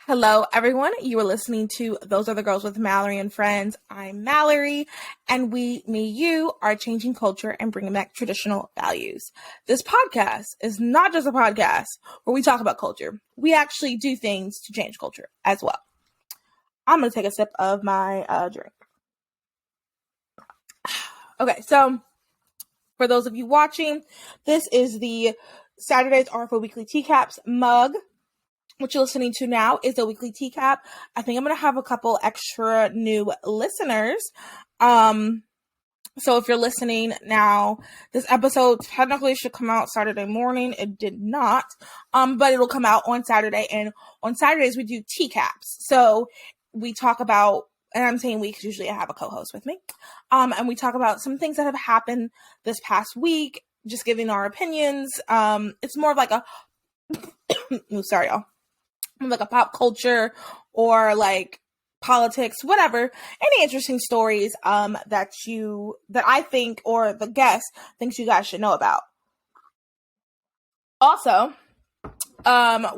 Hello, everyone. You are listening to Those Are the Girls with Mallory and Friends. I'm Mallory, and you, are changing culture and bringing back traditional values. This podcast is not just a podcast where we talk about culture. We actually do things to change culture as well. I'm going to take a sip of my drink. Okay, so for those of you watching, this is the Saturdays Are for Weekly Teacaps mug. What you're listening to now is a weekly teacap. I think I'm going to have a couple extra new listeners. So if you're listening now, this episode technically should come out Saturday morning. It did not, but it'll come out on Saturday. And on Saturdays, we do teacaps. So we talk about, and I'm saying we because usually I have a co-host with me. And we talk about some things that have happened this past week, just giving our opinions. It's more of like a, sorry, y'all. Like a pop culture or like politics, whatever, any interesting stories that I think or the guest thinks you guys should know about. Also, I'm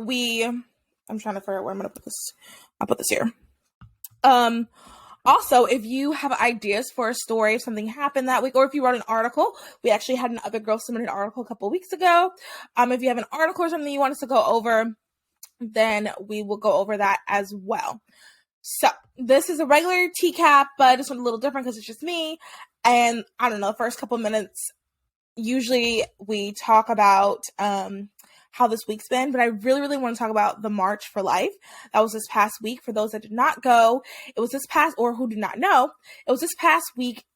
trying to figure out where I'm gonna put this. I'll put this here. Also, if you have ideas for a story, if something happened that week, or if you wrote an article, we actually had an Other Girl submit an article a couple weeks ago. If you have an article or something you want us to go over, then we will go over that as well. So this is a regular teacap, but it's a little different because it's just me. And I don't know, the first couple minutes, usually we talk about how this week's been, but I really, really want to talk about the March for Life. That was this past week. For those that did not go, it was this past, or who do not know, it was this past weekend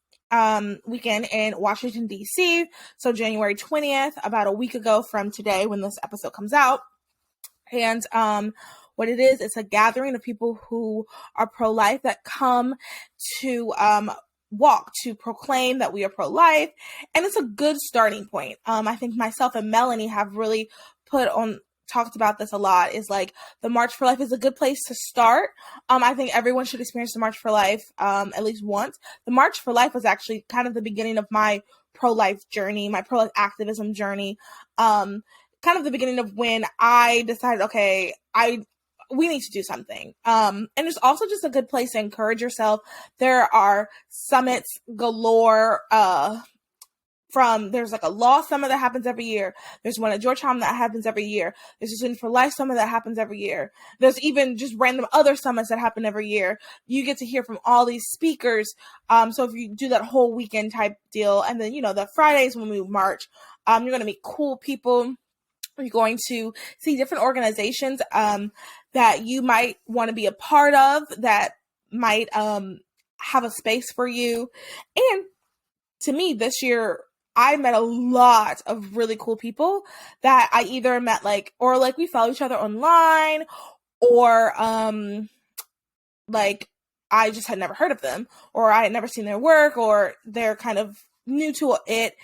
in Washington, D.C. So January 20th, about a week ago from today when this episode comes out. And what it is, it's a gathering of people who are pro-life that come to walk, to proclaim that we are pro-life. And it's a good starting point. I think myself and Melanie have really talked about this a lot, is like the March for Life is a good place to start. I think everyone should experience the March for Life at least once. The March for Life was actually kind of the beginning of my pro-life journey, my pro-life activism journey. Kind of the beginning of when I decided, okay, we need to do something. And it's also just a good place to encourage yourself. There are summits galore. There's like a law summit that happens every year. There's one at Georgetown that happens every year. There's a Student for Life summit that happens every year. There's even just random other summits that happen every year. You get to hear from all these speakers. So if you do that whole weekend type deal, and then, the Fridays when we march, you're going to meet cool people. You're going to see different organizations that you might want to be a part of, that might have a space for you. And to me, this year, I met a lot of really cool people that I either met or we follow each other online, or I just had never heard of them, or I had never seen their work, or they're kind of new to it.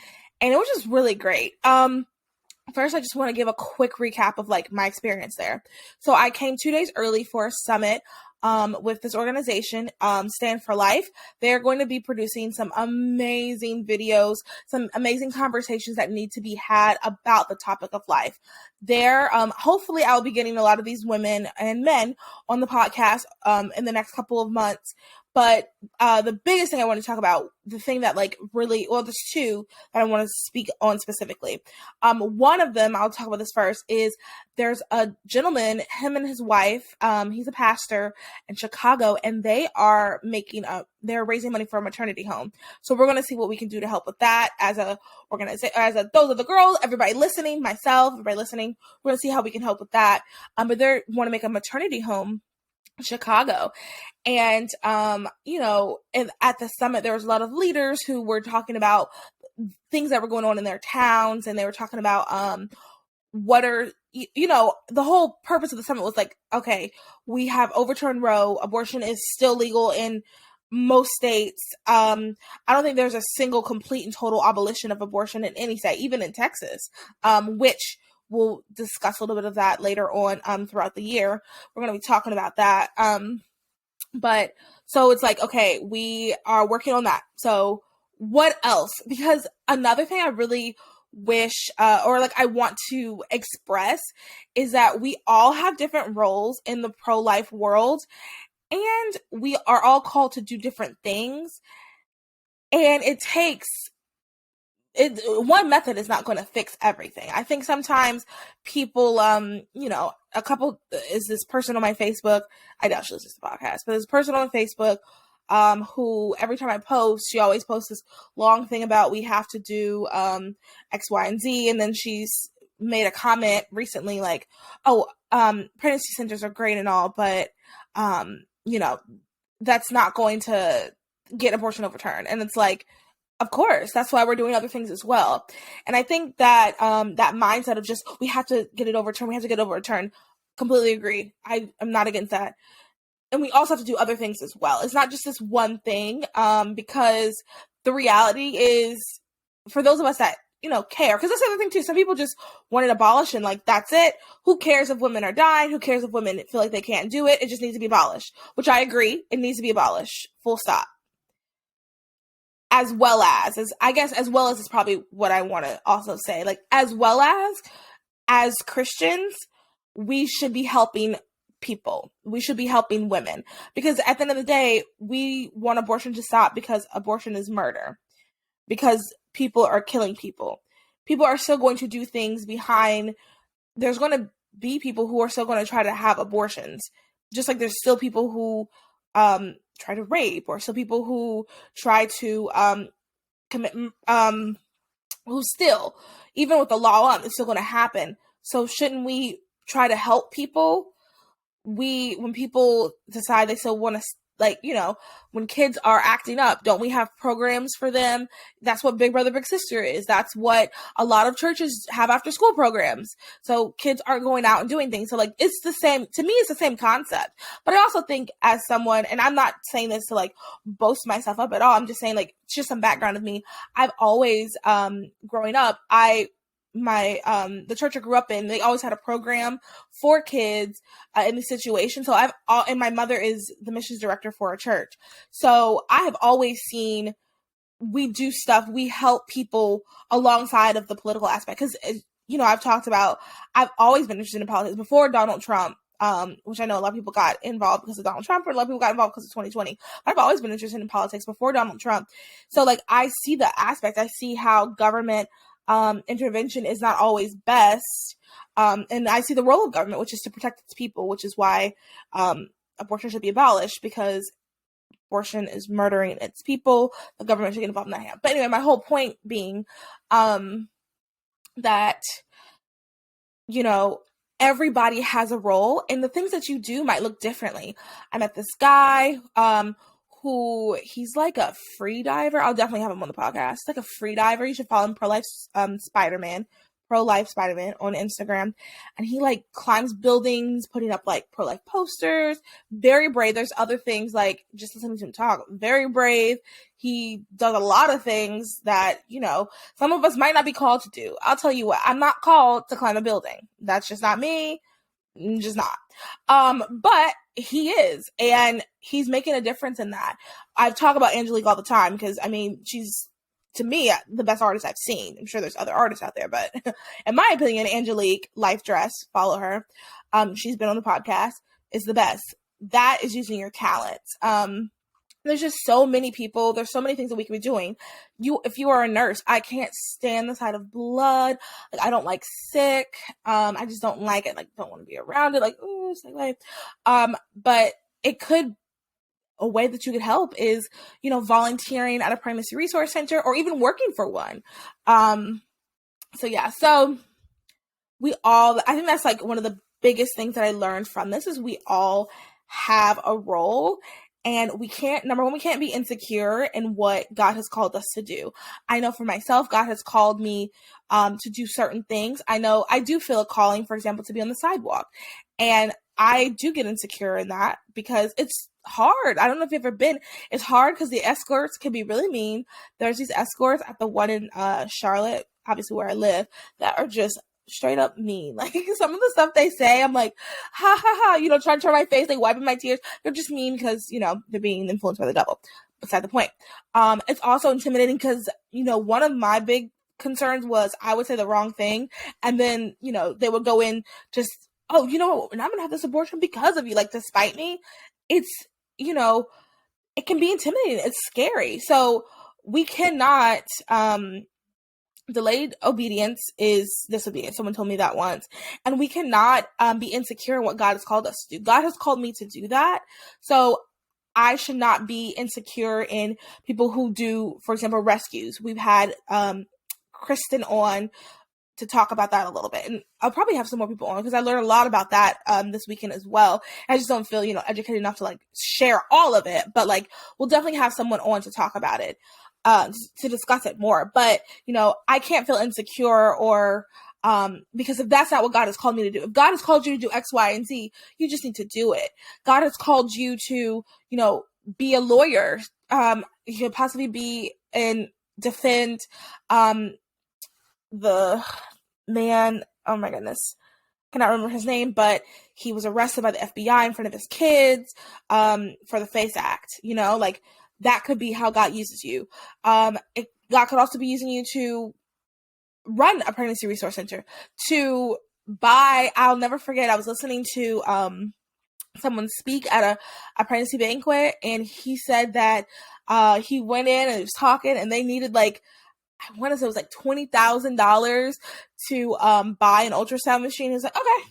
And it was just really great. First, I just want to give a quick recap of my experience there. So I came 2 days early for a summit with this organization, Stand for Life. They're going to be producing some amazing videos, some amazing conversations that need to be had about the topic of life. Hopefully I'll be getting a lot of these women and men on the podcast in the next couple of months. But the biggest thing I want to talk about, the thing that there's two that I want to speak on specifically. One of them, I'll talk about this first, is there's a gentleman, him and his wife, he's a pastor in Chicago, and they are they're raising money for a maternity home. So we're going to see what we can do to help with that as a organization, Those Are the Girls, everybody listening, myself, everybody listening, we're going to see how we can help with that. But they want to make a maternity home in Chicago. And, and at the summit, there was a lot of leaders who were talking about things that were going on in their towns. And they were talking about, the whole purpose of the summit was okay, we have overturned Roe. Abortion is still legal in most states. I don't think there's a single complete and total abolition of abortion in any state, even in Texas, which we'll discuss a little bit of that later on throughout the year. We're going to be talking about that. But so it's okay, we are working on that. So what else? Because another thing I really wish or like I want to express is that we all have different roles in the pro-life world, and we are all called to do different things, and it takes one method is not going to fix everything. I think sometimes people, a couple is this person on my Facebook. I doubt she listens to the podcast, but there's a person on Facebook who every time I post, she always posts this long thing about we have to do X, Y, and Z, and then she's made a comment recently like, "Oh, pregnancy centers are great and all, but that's not going to get abortion overturned." And it's like, of course, that's why we're doing other things as well. And I think that that mindset of just we have to get it overturned, completely agree. I am not against that. And we also have to do other things as well. It's not just this one thing, because the reality is, for those of us that care, because that's the other thing too. Some people just want it abolished and like that's it. Who cares if women are dying? Who cares if women feel like they can't do it? It just needs to be abolished. Which I agree, it needs to be abolished. Full stop. As well as is probably what I want to also say. Like, as Christians, we should be helping people. We should be helping women. Because at the end of the day, we want abortion to stop because abortion is murder. Because people are killing people. People are still going to do things behind. There's going to be people who are still going to try to have abortions. Just like there's still people who try to rape, or still people who try to commit, who still, even with the law on, it's still going to happen. So shouldn't we try to help people? When people decide they still want to, like, when kids are acting up, don't we have programs for them? That's what Big Brother, Big Sister is. That's what a lot of churches have after school programs. So kids aren't going out and doing things. So like, it's the same, to me, it's the same concept. But I also think as someone, and I'm not saying this to like boast myself up at all. I'm just saying like, it's just some background of me. I've always, growing up, the church I grew up in, they always had a program for kids in the situation. So and my mother is the missions director for a church. So I have always seen, we do stuff, we help people alongside of the political aspect. Cause I've always been interested in politics before Donald Trump, which I know a lot of people got involved because of Donald Trump, or a lot of people got involved because of 2020. I've always been interested in politics before Donald Trump. So like, I see the aspect, I see how government intervention is not always best. And I see the role of government, which is to protect its people, which is why abortion should be abolished, because abortion is murdering its people. The government should get involved in that. But anyway, my whole point being that, everybody has a role, and the things that you do might look differently. I met this guy who, he's like a free diver. I'll definitely have him on the podcast. He's like a free diver. You should follow him, pro-life Spider-Man on Instagram. And he like climbs buildings, putting up like pro-life posters. Very brave. There's other things like just listening to him talk. Very brave. He does a lot of things that, some of us might not be called to do. I'll tell you what, I'm not called to climb a building. That's just not me. Just not. But he is, and he's making a difference in that. I talk about Angelique all the time because, she's, to me, the best artist I've seen. I'm sure there's other artists out there, but in my opinion, Angelique, Life Dress, follow her. She's been on the podcast, is the best. That is using your talents. There's just so many people. There's so many things that we could be doing. If you are a nurse, I can't stand the sight of blood. Like, I don't like sick. I just don't like it. Like, don't want to be around it. Like, ooh, it's like, but it could, a way that you could help is, volunteering at a pregnancy resource center, or even working for one. So I think that's like one of the biggest things that I learned from this is we all have a role. And number one, we can't be insecure in what God has called us to do. I know for myself, God has called me to do certain things. I know I do feel a calling, for example, to be on the sidewalk. And I do get insecure in that because it's hard. I don't know if you've ever been. It's hard because the escorts can be really mean. There's these escorts at the one in Charlotte, obviously where I live, that are just straight up mean. Like, some of the stuff they say, I'm like, ha ha ha, trying to turn my face, like wiping my tears. They're just mean because, they're being influenced by the devil. Beside the point. It's also intimidating because, one of my big concerns was I would say the wrong thing, and then, they would go in just, oh, and I'm gonna have this abortion because of you, like, despite me. It's, it can be intimidating. It's scary. So we cannot, delayed obedience is disobedience. Someone told me that once. And we cannot be insecure in what God has called us to do. God has called me to do that. So I should not be insecure in people who do, for example, rescues. We've had Kristen on to talk about that a little bit. And I'll probably have some more people on because I learned a lot about that this weekend as well. I just don't feel, educated enough to like share all of it, but like we'll definitely have someone on to talk about it, to discuss it more. But, I can't feel insecure or because if that's not what God has called me to do, if God has called you to do X, Y, and Z, you just need to do it. God has called you to, be a lawyer, you could possibly be and defend the man, oh my goodness, cannot remember his name, but he was arrested by the FBI in front of his kids for the FACE Act. Like that could be how God uses you. God could also be using you to run a pregnancy resource center, to buy. I'll never forget, I was listening to someone speak at a pregnancy banquet, and he said that he went in and he was talking, and they needed like, I want to say it was like $20,000 to buy an ultrasound machine. He's like, okay,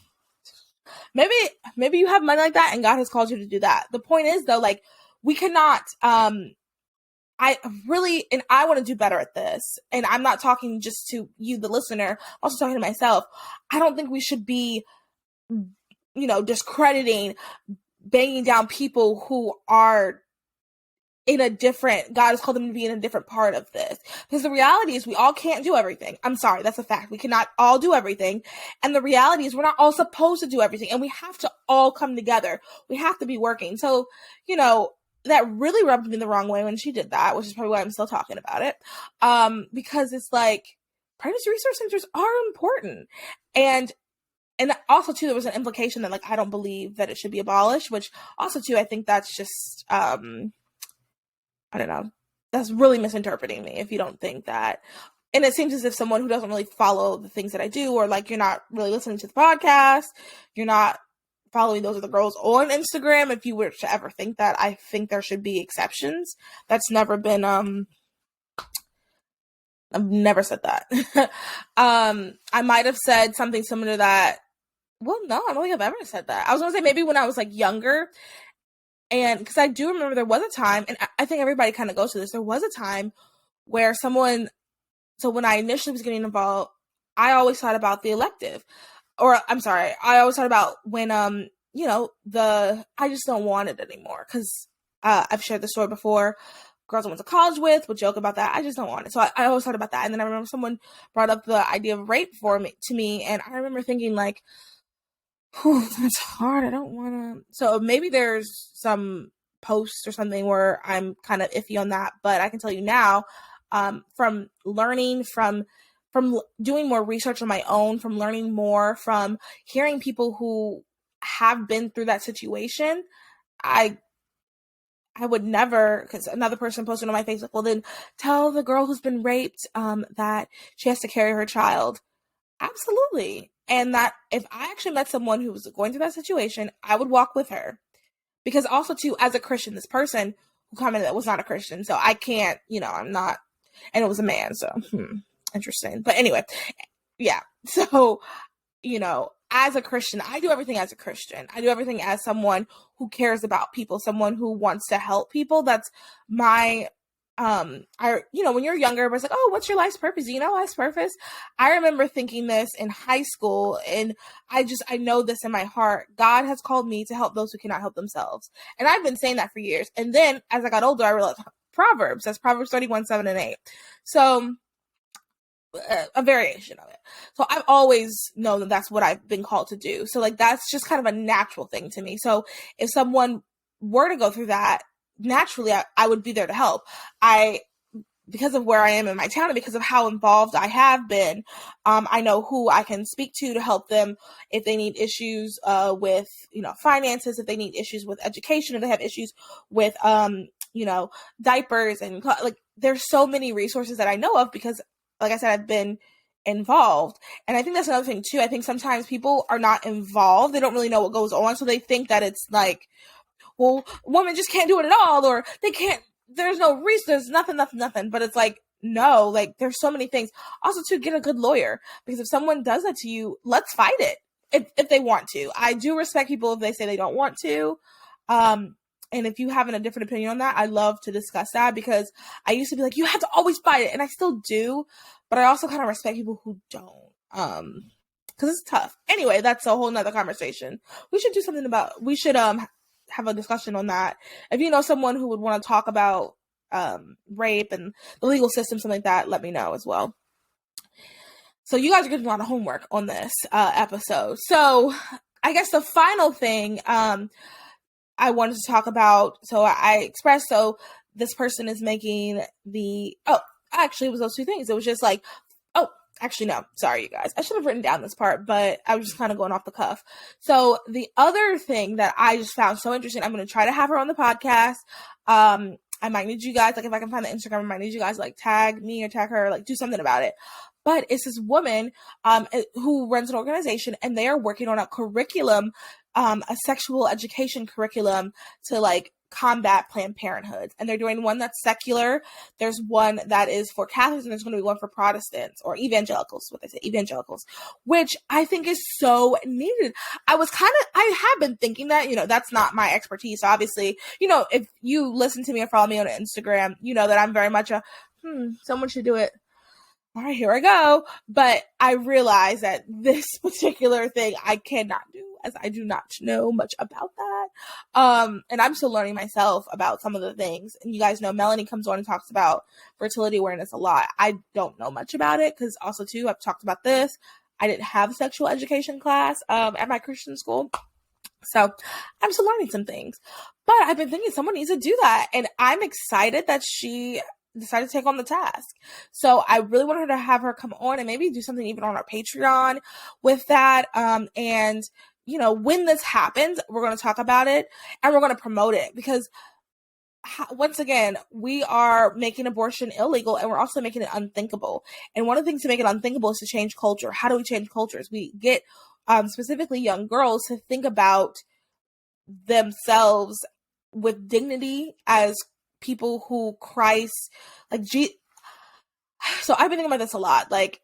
maybe you have money like that, and God has called you to do that. The point is though, like we cannot. I want to do better at this, and I'm not talking just to you, the listener. I'm also talking to myself. I don't think we should be, discrediting, banging down people who are God has called them to be in a different part of this. Because the reality is we all can't do everything. I'm sorry, that's a fact. We cannot all do everything. And the reality is we're not all supposed to do everything. And we have to all come together. We have to be working. So, that really rubbed me the wrong way when she did that, which is probably why I'm still talking about it. Because it's like, pregnancy resource centers are important. And also too, there was an implication that like, I don't believe that it should be abolished, which also too, I think that's just, I don't know. That's really misinterpreting me if you don't think that. And it seems as if someone who doesn't really follow the things that I do, or like you're not really listening to the podcast, you're not following Those Are the Girls on Instagram. If you were to ever think that, I think there should be exceptions. That's never been, I've never said that. I might have said something similar to that. Well, no, I don't think I've ever said that. I was going to say maybe when I was like younger. And because I do remember there was a time, and I think everybody kind of goes through this, there was a time where when I initially was getting involved, I always thought about the elective. Or, I'm sorry, I always thought about when, I just don't want it anymore. Because I've shared the story before. Girls I went to college with would joke about that. I just don't want it. So I always thought about that. And then I remember someone brought up the idea of rape to me. And I remember thinking like, that's hard. I don't want to. So maybe there's some post or something where I'm kind of iffy on that. But I can tell you now, from learning, from doing more research on my own, from learning more, from hearing people who have been through that situation, I would never, because another person posted on my Facebook, well, then tell the girl who's been raped that she has to carry her child. Absolutely. And that if I actually met someone who was going through that situation, I would walk with her. Because also too, as a Christian, this person who commented that was not a Christian. So I can't, I'm not, and it was a man. So interesting. But anyway, yeah. So, as a Christian, I do everything as a Christian. I do everything as someone who cares about people, someone who wants to help people. That's my when you're younger, everybody's like, oh, what's your life's purpose? Do you know life's purpose? I remember thinking this in high school, and I know this in my heart. God has called me to help those who cannot help themselves. And I've been saying that for years. And then as I got older, I realized Proverbs, that's Proverbs 31, 7 and 8. So a variation of it. So I've always known that that's what I've been called to do. So like, that's just kind of a natural thing to me. So if someone were to go through that, naturally I would be there to help. Because of where I am in my town and because of how involved I have been, I know who I can speak to help them if they need issues with, finances, if they need issues with education, if they have issues with, diapers, and like there's so many resources that I know of because like I said, I've been involved. And I think that's another thing too. I think sometimes people are not involved. They don't really know what goes on. So they think that it's like, well, women just can't do it at all, or they can't, there's no reason, there's nothing. But it's like, no, like there's so many things. Also to get a good lawyer, because if someone does that to you, let's fight it if they want to. I do respect people if they say they don't want to. And if you have a different opinion on that, I love to discuss that, because I used to be like, you have to always fight it. And I still do, but I also kind of respect people who don't. Cause it's tough. Anyway, that's a whole nother conversation. We should do something about, we should, have a discussion on that. If you know someone who would want to talk about, rape and the legal system, something like that, let me know as well. So you guys are getting a lot of homework on this, episode. So I guess the final thing, I wanted to talk about, so I expressed, so this person is making actually it was those two things. It was just like, actually, no, sorry, you guys. I should have written down this part, but I was just kind of going off the cuff. So the other thing that I just found so interesting, I'm going to try to have her on the podcast. I might need you guys, like if I can find the Instagram, I might need you guys like tag me or tag her, like do something about it. But it's this woman who runs an organization, and they are working on a curriculum, a sexual education curriculum to like combat Planned Parenthood. And they're doing one that's secular. There's one that is for Catholics, and there's going to be one for Protestants or evangelicals, what they say, evangelicals, which I think is so needed. I have been thinking that, that's not my expertise. Obviously, if you listen to me or follow me on Instagram, you know that I'm very much someone should do it. All right, here I go. But I realize that this particular thing I cannot do, as I do not know much about that. And I'm still learning myself about some of the things. And you guys know Melanie comes on and talks about fertility awareness a lot. I don't know much about it, because also too, I've talked about this. I didn't have a sexual education class at my Christian school. So I'm still learning some things. But I've been thinking someone needs to do that. And I'm excited that she decided to take on the task. So I really wanted to have her come on and maybe do something even on our Patreon with that. And when this happens, we're going to talk about it and we're going to promote it, because once again, we are making abortion illegal, and we're also making it unthinkable. And one of the things to make it unthinkable is to change culture. How do we change cultures? We get specifically young girls to think about themselves with dignity as people who Christ, so I've been thinking about this a lot, like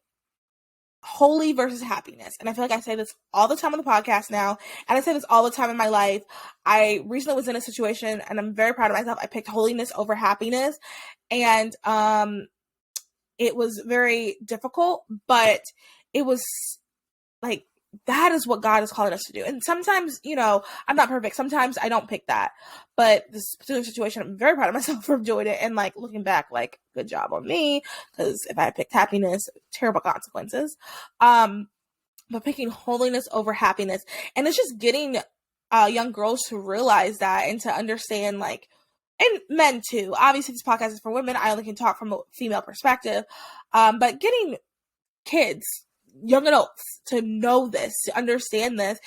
holy versus happiness. And I feel like I say this all the time on the podcast now, and I say this all the time in my life. I recently was in a situation, and I'm very proud of myself. I picked holiness over happiness, and it was very difficult, but it was like, that is what God is calling us to do. And sometimes, I'm not perfect. Sometimes I don't pick that. But this particular situation, I'm very proud of myself for doing it. And like looking back, like, good job on me. Because if I had picked happiness, terrible consequences. But picking holiness over happiness. And it's just getting young girls to realize that and to understand, like, and men too. Obviously, this podcast is for women. I only can talk from a female perspective. But getting kids, young adults, to know this, to understand this,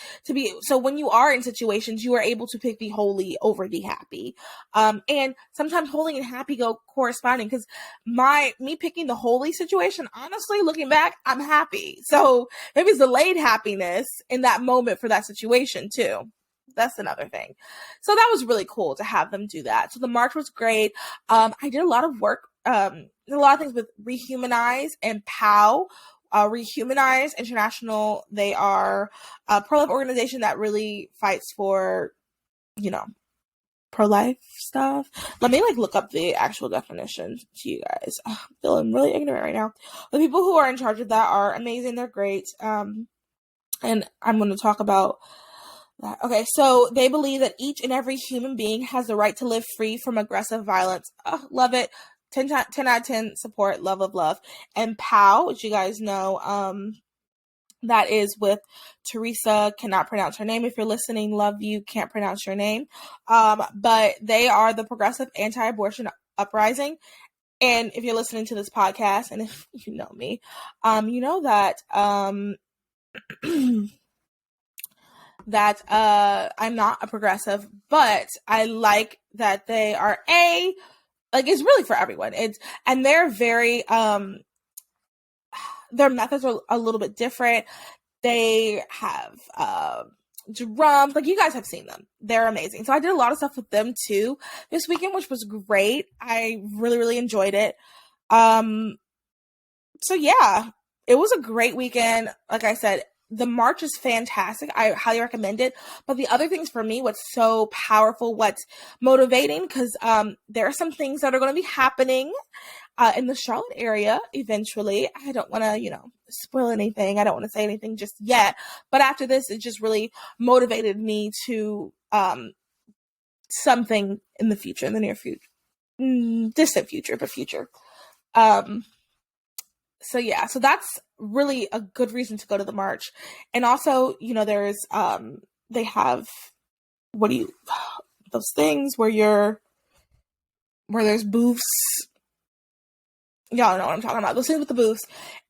so when you are in situations, you are able to pick the holy over the happy. And sometimes holy and happy go corresponding, because me picking the holy situation, honestly, looking back, I'm happy. So maybe it's delayed happiness in that moment for that situation too. That's another thing. So that was really cool to have them do that. So the march was great. I did a lot of work, a lot of things with Rehumanize and POW. Rehumanize International, they are a pro-life organization that really fights for, pro-life stuff. Let me look up the actual definition to you guys. I'm feeling really ignorant right now. The people who are in charge of that are amazing. They're great. And I'm going to talk about that. Okay, so they believe that each and every human being has the right to live free from aggressive violence. Love it. 10 out of 10 support, love. And POW, which you guys know, that is with Teresa, cannot pronounce her name. If you're listening, love you, can't pronounce your name. But they are the Progressive Anti-Abortion Uprising. And if you're listening to this podcast, and if you know me, you know that, that I'm not a progressive, but I like that they are it's really for everyone. And they're very their methods are a little bit different. They have drums. Like, you guys have seen them. They're amazing. So I did a lot of stuff with them too this weekend, which was great. I really, really enjoyed it. So yeah, it was a great weekend. Like I said, the march is fantastic. I highly recommend it. But the other things for me, what's so powerful, what's motivating, because there are some things that are going to be happening in the Charlotte area eventually. I don't want to, spoil anything. I don't want to say anything just yet. But after this, it just really motivated me to something in the future, in the near future. Distant future, but future. So yeah, so that's really a good reason to go to the march. And also, there's they have those things where there's booths. Y'all know what I'm talking about. Those things with the booths.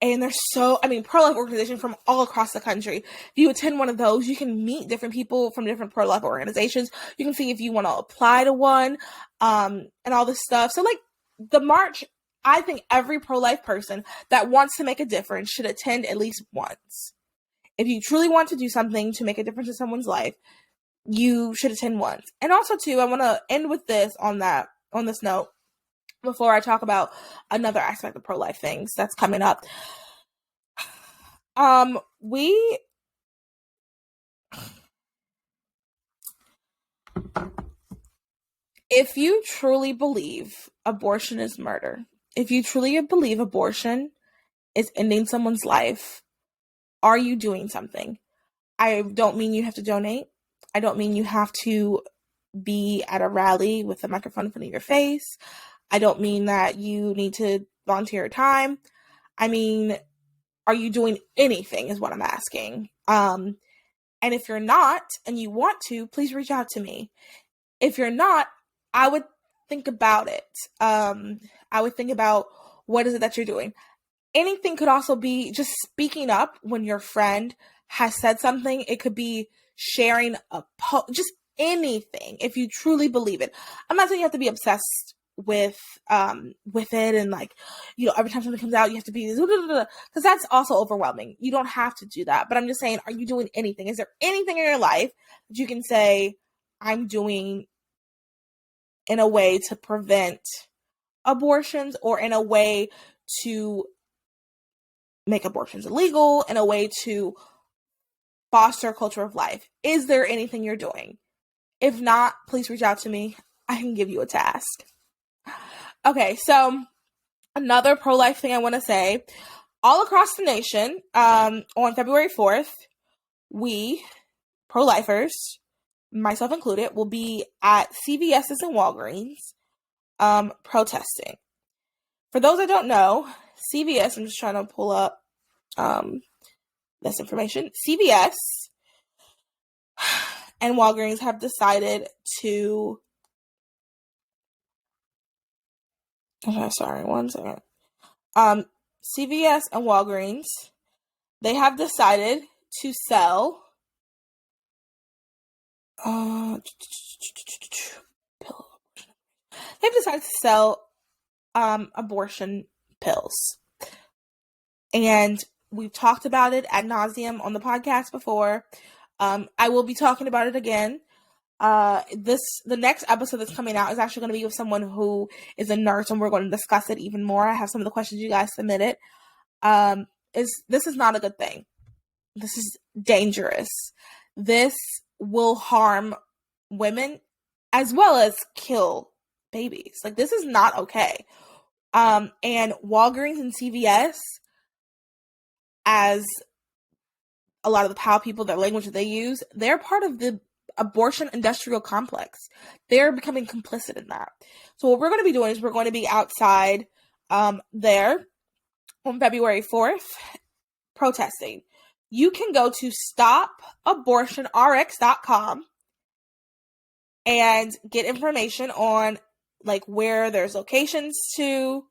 And there's pro-life organizations from all across the country. If you attend one of those, you can meet different people from different pro-life organizations. You can see if you want to apply to one, and all this stuff. So, like, the march, I think every pro-life person that wants to make a difference should attend at least once. If you truly want to do something to make a difference in someone's life, you should attend once. And also, too, I want to end with this on this note, before I talk about another aspect of pro-life things that's coming up. If you truly believe abortion is murder, if you truly believe abortion is ending someone's life, are you doing something? I don't mean you have to donate. I don't mean you have to be at a rally with a microphone in front of your face. I don't mean that you need to volunteer your time. I mean, are you doing anything is what I'm asking. And if you're not, and you want to, please reach out to me. If you're not, I would think about it. I would think about, what is it that you're doing? Anything could also be just speaking up when your friend has said something. It could be sharing a post, just anything, if you truly believe it. I'm not saying you have to be obsessed with it, and like, every time something comes out you have to be, because that's also overwhelming. You don't have to do that, but I'm just saying, are you doing anything? Is there anything in your life that you can say, I'm doing in a way to prevent abortions, or in a way to make abortions illegal, in a way to foster a culture of life? Is there anything you're doing? If not, please reach out to me. I can give you a task. Okay, so another pro-life thing I want to say, all across the nation, on February 4th, we, pro-lifers, myself included, will be at CVS's and Walgreens, protesting. For those that don't know, CVS, I'm just trying to pull up this information. CVS and Walgreens have decided to... Okay, sorry, one second. CVS and Walgreens, they have decided to sell they've decided to sell abortion pills. And we've talked about it ad nauseum on the podcast before. I will be talking about it again. The next episode that's coming out is actually going to be with someone who is a nurse, and we're going to discuss it even more. I have some of the questions you guys submitted. This is not a good thing. This is dangerous. This will harm women as well as kill babies. Like, this is not okay. And Walgreens and CVS, as a lot of the POW people, their language that they use, they're part of the abortion industrial complex. They're becoming complicit in that. So what we're going to be doing is we're going to be outside there on February 4th protesting. You can go to stopabortionrx.com and get information on, like, where there's locations to.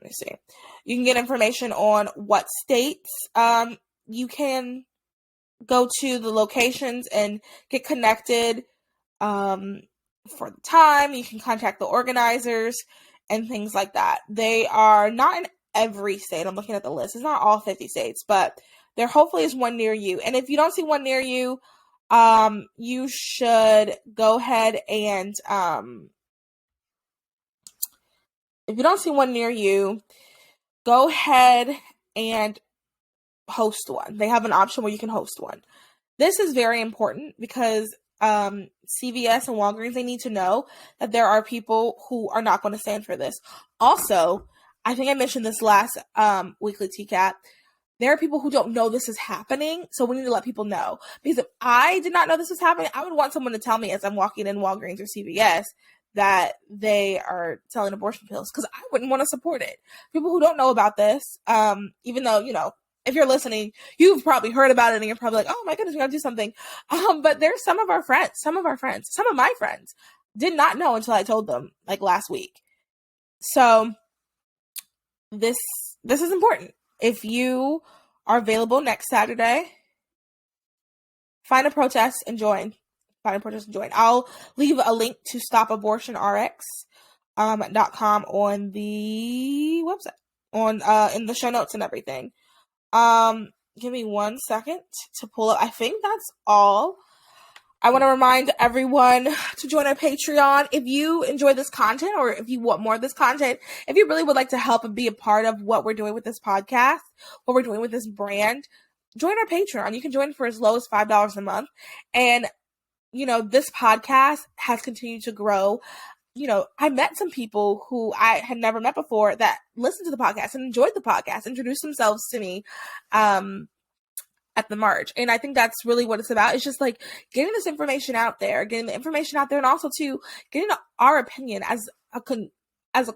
Let me see. You can get information on what states you can go to, the locations, and get connected for the time. You can contact the organizers and things like that. They are not in every state. I'm looking at the list. It's not all 50 states, but there hopefully is one near you. And if you don't see one near you, you should go ahead and, if you don't see one near you, go ahead and host one. They have an option where you can host one. This is very important because CVS and Walgreens, they need to know that there are people who are not going to stand for this. Also, I think I mentioned this last weekly TCAT. There are people who don't know this is happening, so we need to let people know. Because if I did not know this was happening, I would want someone to tell me as I'm walking in Walgreens or CVS that they are selling abortion pills, because I wouldn't want to support it. People who don't know about this, even though, you know, if you're listening, you've probably heard about it and you're probably like, oh my goodness, we gotta do something. But there's some of my friends did not know until I told them, like, last week. So this is important. If you are available next Saturday, find a protest and join. I'll leave a link to stopabortionrx.com on the website, in the show notes and everything. Give me 1 second to pull up. I think that's all. I want to remind everyone to join our Patreon. If you enjoy this content, or if you want more of this content, if you really would like to help and be a part of what we're doing with this podcast, what we're doing with this brand, join our Patreon. You can join for as low as $5 a month. And, you know, this podcast has continued to grow. You know, I met some people who I had never met before that listened to the podcast and enjoyed the podcast, introduced themselves to me at the March. And I think that's really what it's about. It's just like getting this information out there, and also to getting our opinion as a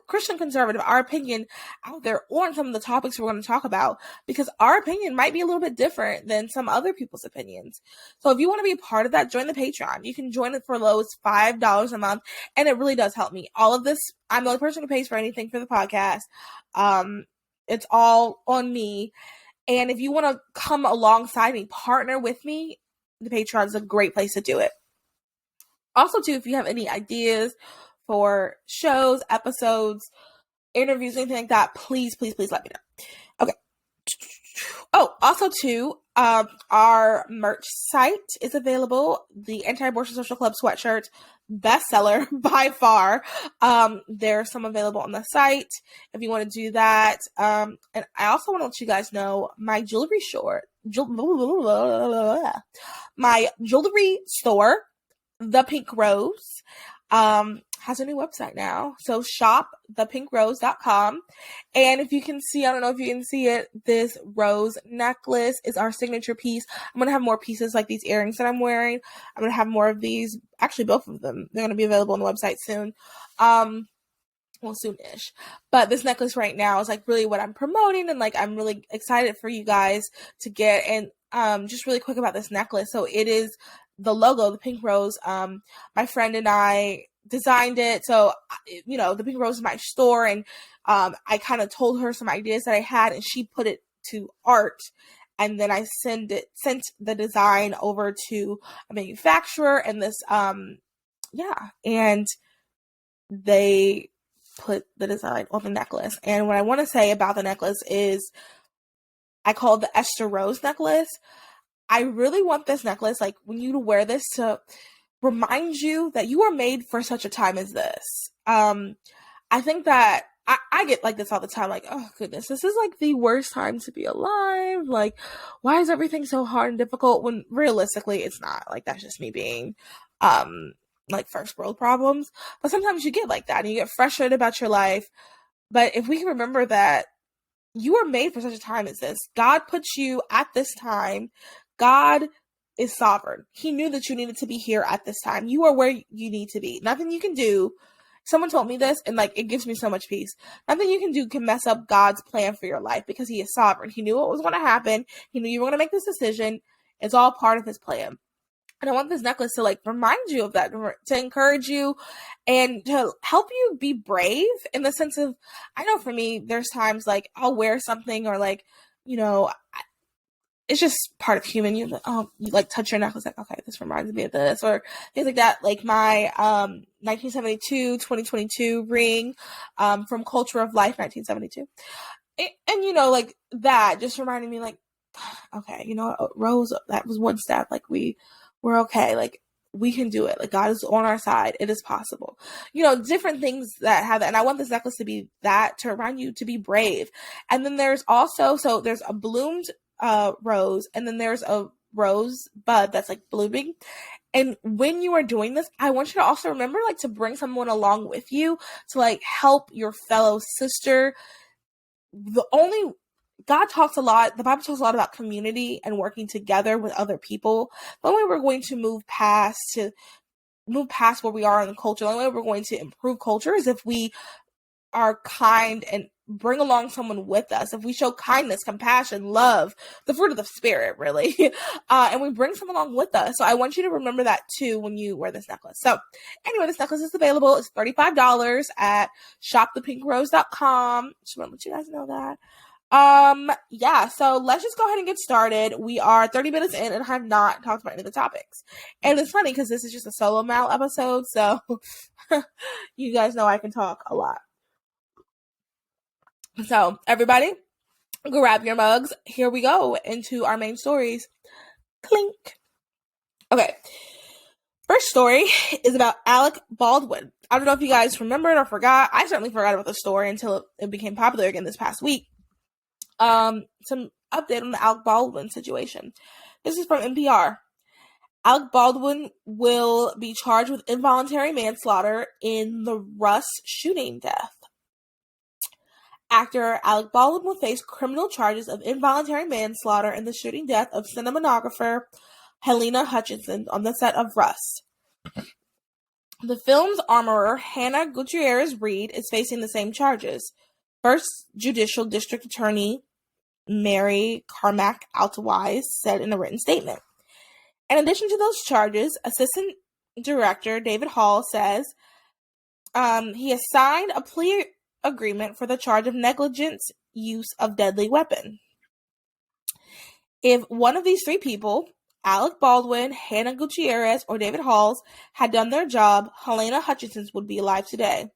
Christian conservative, our opinion out there on some of the topics we're going to talk about, because our opinion might be a little bit different than some other people's opinions. So if you want to be a part of that, join the Patreon. You can join it for low as $5 a month, and it really does help me. All of this, I'm the only person who pays for anything for the podcast. It's all on me. And if you want to come alongside me, partner with me, the Patreon is a great place to do it. Also, too, if you have any ideas for shows, episodes, interviews, anything like that, please let me know. Okay. Oh, also, too, our merch site is available. The Anti-Abortion Social Club sweatshirt, bestseller by far. There's some available on the site if you want to do that. And I also want to let you guys know my jewelry store, The Pink Rose, has a new website now. So shop thepinkrose.com. And if you can see, I don't know if you can see it, this rose necklace is our signature piece. I'm going to have more pieces like these earrings that I'm wearing. I'm going to have more of these. Actually, both of them. They're going to be available on the website soon. Well, soon-ish. But this necklace right now is like really what I'm promoting, and like I'm really excited for you guys to get. And just really quick about this necklace. So it is the logo, the Pink Rose. My friend and I designed it. So, you know, the Pink Rose is my store, and I kind of told her some ideas that I had, and she put it to art. And then I sent the design over to a manufacturer, and this, and they put the design on the necklace. And what I want to say about the necklace is I call it the Esther Rose necklace. I really want this necklace, like, when you wear this, to remind you that you are made for such a time as this. I think that I get like this all the time, like, oh goodness, this is like the worst time to be alive. Like, why is everything so hard and difficult, when realistically it's not. Like, that's just me being like first world problems. But sometimes you get like that and you get frustrated about your life. But if we can remember that you are made for such a time as this, God puts you at this time. God is sovereign. He knew that you needed to be here at this time. You are where you need to be. Nothing you can do. Someone told me this, and like, it gives me so much peace. Nothing you can do can mess up God's plan for your life, because he is sovereign. He knew what was going to happen. He knew you were going to make this decision. It's all part of his plan. And I want this necklace to like remind you of that, to encourage you and to help you be brave, in the sense of, I know for me, there's times like I'll wear something, or like, you know, it's just part of human. You like touch your necklace, like, okay, this reminds me of this, or things like that. Like my 1972 2022 ring from Culture of Life 1972. and you know, like that just reminded me, like, okay, you know, Rose, that was one step. Like we're okay. Like we can do it. Like God is on our side. It is possible. You know, different things that have that. And I want this necklace to be that, to remind you to be brave. And then there's also, so there's a bloomed rose, and then there's a rose bud that's like blooming. And when you are doing this, I want you to also remember, like, to bring someone along with you to like help your fellow sister. God talks a lot, the Bible talks a lot about community and working together with other people. The only way we're going to move past where we are in the culture, the only way we're going to improve culture is if we are kind and bring along someone with us. If we show kindness, compassion, love, the fruit of the spirit, really, and we bring someone along with us. So I want you to remember that too when you wear this necklace. So anyway, this necklace is available. It's $35 at shopthepinkrose.com. Just want to let you guys know that. Yeah, so let's just go ahead and get started. We are 30 minutes in and I have not talked about any of the topics. And it's funny because this is just a solo Mal episode, so you guys know I can talk a lot. So, everybody, grab your mugs. Here we go into our main stories. Clink. Okay. First story is about Alec Baldwin. I don't know if you guys remembered or forgot. I certainly forgot about the story until it became popular again this past week. Some update on the Alec Baldwin situation. This is from NPR. Alec Baldwin will be charged with involuntary manslaughter in the Russ shooting death. Actor Alec Baldwin will face criminal charges of involuntary manslaughter in the shooting death of cinematographer Halyna Hutchins on the set of Rust. The film's armorer, Hannah Gutierrez-Reed, is facing the same charges. First Judicial District Attorney Mary Carmack Altawise said in a written statement. In addition to those charges, Assistant Director David Hall says he has signed a plea agreement for the charge of negligent use of deadly weapon. If one of these three people, Alec Baldwin, Hannah Gutierrez, or David Halls, had done their job, Halyna Hutchins would be alive today,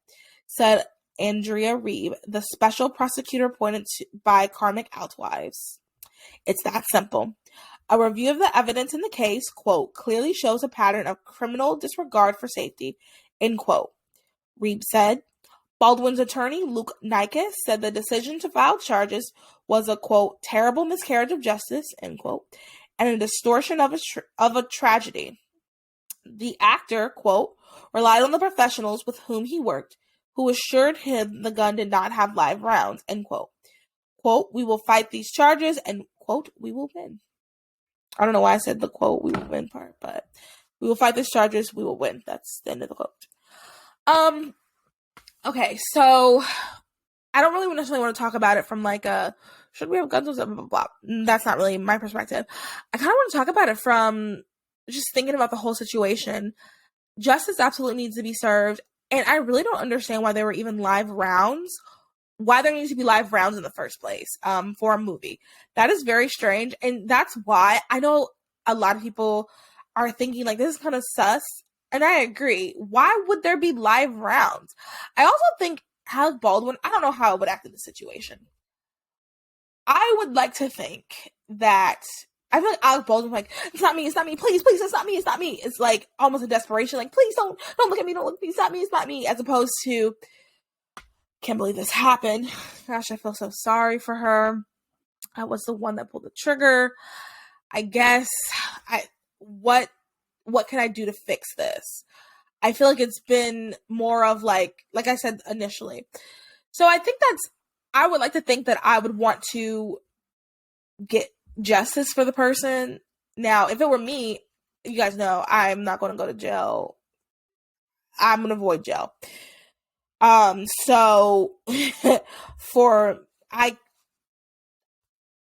said Andrea Reeve, the special prosecutor appointed by Carmack Altawise. It's that simple. A review of the evidence in the case, quote, clearly shows a pattern of criminal disregard for safety, end quote. Reeve said. Baldwin's attorney, Luke Nikes, said the decision to file charges was a, quote, terrible miscarriage of justice, end quote, and a distortion of a tragedy. The actor, quote, relied on the professionals with whom he worked, who assured him the gun did not have live rounds, end quote. Quote, we will fight these charges, and, quote, we will win. I don't know why I said the, quote, we will win part, but we will fight these charges, we will win. That's the end of the quote. Okay, so I don't really necessarily want to talk about it from like should we have guns or blah, blah, blah. That's not really my perspective. I kind of want to talk about it from just thinking about the whole situation. Justice absolutely needs to be served, and I really don't understand why there were even live rounds, why there needs to be live rounds in the first place for a movie. That is very strange, and that's why I know a lot of people are thinking like this is kind of sus. And I agree. Why would there be live rounds? I also think Alec Baldwin, I don't know how I would act in this situation. I would like to think that, I feel like Alec Baldwin like, it's not me, please, it's not me. It's like almost a desperation, like, please don't look at me, don't look at me, it's not me. As opposed to, can't believe this happened. Gosh, I feel so sorry for her. I was the one that pulled the trigger. I guess, what can I do to fix this? I feel like it's been more of like I said initially. So I think I would like to think that I would want to get justice for the person. Now, if it were me, you guys know I'm not going to go to jail. I'm going to avoid jail. So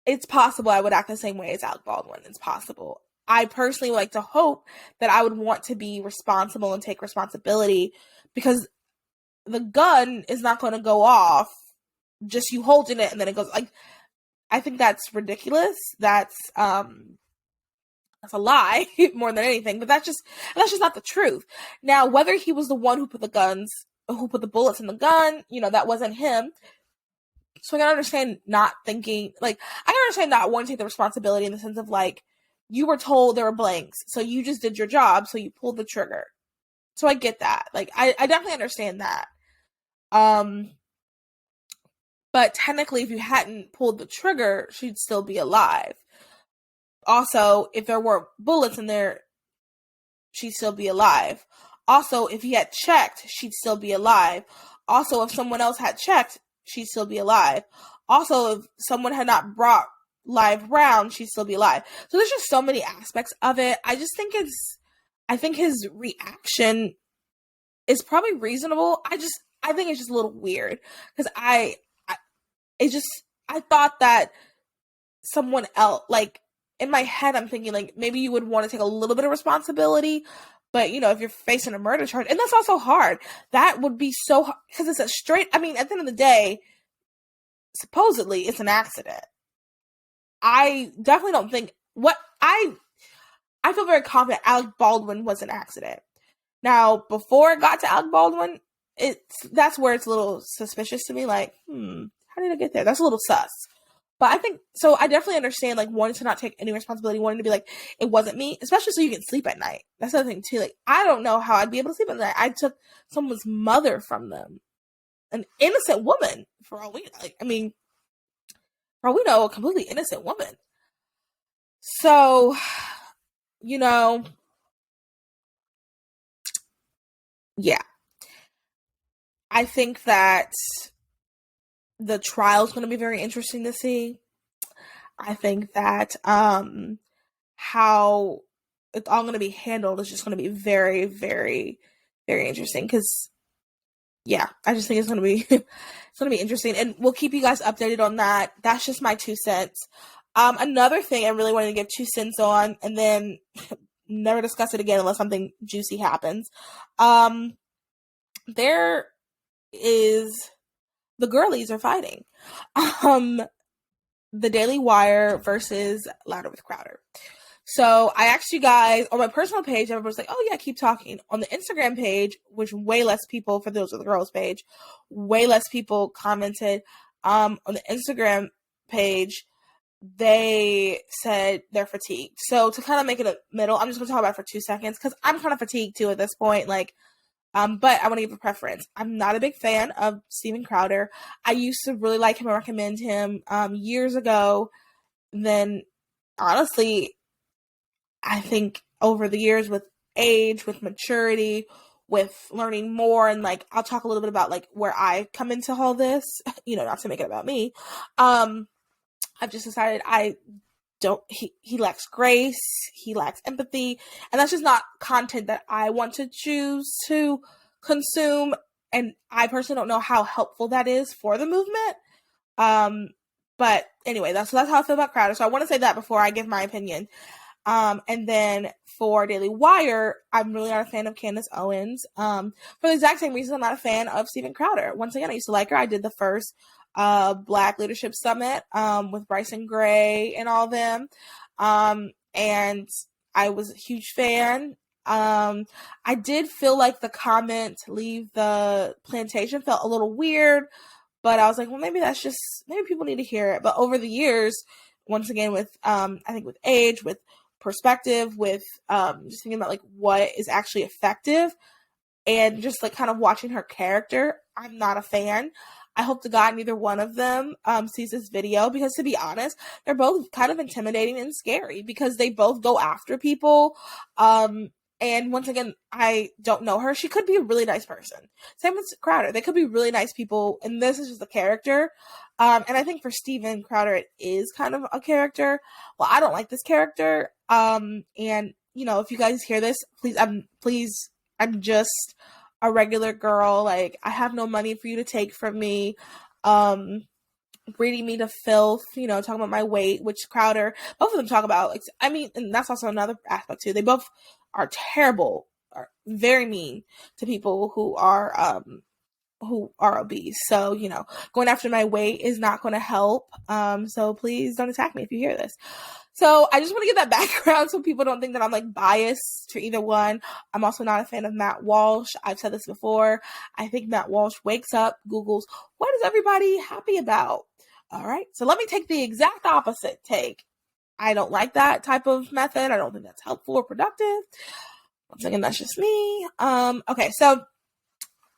it's possible I would act the same way as Alec Baldwin. It's possible. I personally would like to hope that I would want to be responsible and take responsibility, because the gun is not going to go off just you holding it and then it goes. Like, I think that's ridiculous. That's a lie more than anything, but that's just not the truth. Now, whether he was the one who put the bullets in the gun, that wasn't him. So I can understand not thinking, like, I can understand not wanting to take the responsibility in the sense of, like, you were told there were blanks, so you just did your job, so you pulled the trigger. So I get that. Like, I definitely understand that. But technically, if you hadn't pulled the trigger, she'd still be alive. Also, if there were bullets in there, she'd still be alive. Also, if he had checked, she'd still be alive. Also, if someone else had checked, she'd still be alive. Also, if someone had not brought live rounds, she'd still be alive. So there's just so many aspects of it. I think his reaction is probably reasonable. I think it's just a little weird because I thought that someone else, like, in my head, I'm thinking, like, maybe you would want to take a little bit of responsibility, but, you know, if you're facing a murder charge, and that's also hard, that would be so hard, because it's at the end of the day, supposedly, it's an accident. I definitely don't think, I feel very confident Alec Baldwin was an accident. Now, before it got to Alec Baldwin, that's where it's a little suspicious to me, like, how did I get there? That's a little sus. But I think, so I definitely understand, like, wanting to not take any responsibility, wanting to be like, it wasn't me, especially so you can sleep at night. That's the other thing, too. Like, I don't know how I'd be able to sleep at night. I took someone's mother from them. An innocent woman, for all we know. Like, I mean, for all we know, a completely innocent woman. So, you know, yeah. I think that the trial is going to be very interesting to see. I think that how it's all going to be handled is just going to be very, very, very interesting. Because, yeah, I just think it's going to be it's going to be interesting, and we'll keep you guys updated on that. That's just my 2 cents. Another thing I really wanted to give 2 cents on, and then never discuss it again unless something juicy happens. There is the girlies are fighting. The Daily Wire versus Louder with Crowder. So I asked you guys on my personal page, everybody's like, oh yeah, keep talking. On the Instagram page, which way less people, for those of the girls page, way less people commented. On the Instagram page, they said they're fatigued. So to kind of make it a middle, I'm just going to talk about it for 2 seconds because I'm kind of fatigued too at this point. Like, but I want to give a preference. I'm not a big fan of Steven Crowder. I used to really like him and recommend him years ago. Then, honestly, I think over the years with age, with maturity, with learning more, and, like, I'll talk a little bit about, like, where I come into all this, you know, not to make it about me. I've just decided he lacks grace, he lacks empathy, and that's just not content that I want to choose to consume, and I personally don't know how helpful that is for the movement. But anyway, that's how I feel about Crowder, so I want to say that before I give my opinion. And then for Daily Wire, I'm really not a fan of Candace Owens, for the exact same reason I'm not a fan of Steven Crowder. Once again, I used to like her. I did the first Black Leadership Summit with Bryson Gray and all them, and I was a huge fan. I did feel like the comment leave the plantation felt a little weird, but I was like, well, maybe people need to hear it. But over the years, once again, with I think with age, with perspective, with just thinking about, like, what is actually effective, and just, like, kind of watching her character, I'm not a fan. I hope to God neither one of them sees this video, because, to be honest, they're both kind of intimidating and scary because they both go after people. And once again, I don't know her. She could be a really nice person. Same with Crowder. They could be really nice people, and this is just a character. And I think for Steven Crowder, it is kind of a character. Well, I don't like this character. And, you know, if you guys hear this, please, I'm just a regular girl. Like, I have no money for you to take from me. Breeding me to filth, you know, talking about my weight, which Crowder, both of them talk about. Like, I mean, and that's also another aspect too. They both are terrible, are very mean to people who are who are obese. So, going after my weight is not going to help. So please don't attack me if you hear this. So I just want to give that background so people don't think that I'm like biased to either one. I'm also not a fan of Matt Walsh. I've said this before. I think Matt Walsh wakes up, Googles, what is everybody happy about? All right. So let me take the exact opposite take. I don't like that type of method. I don't think that's helpful or productive. I'm thinking that's just me. Okay. So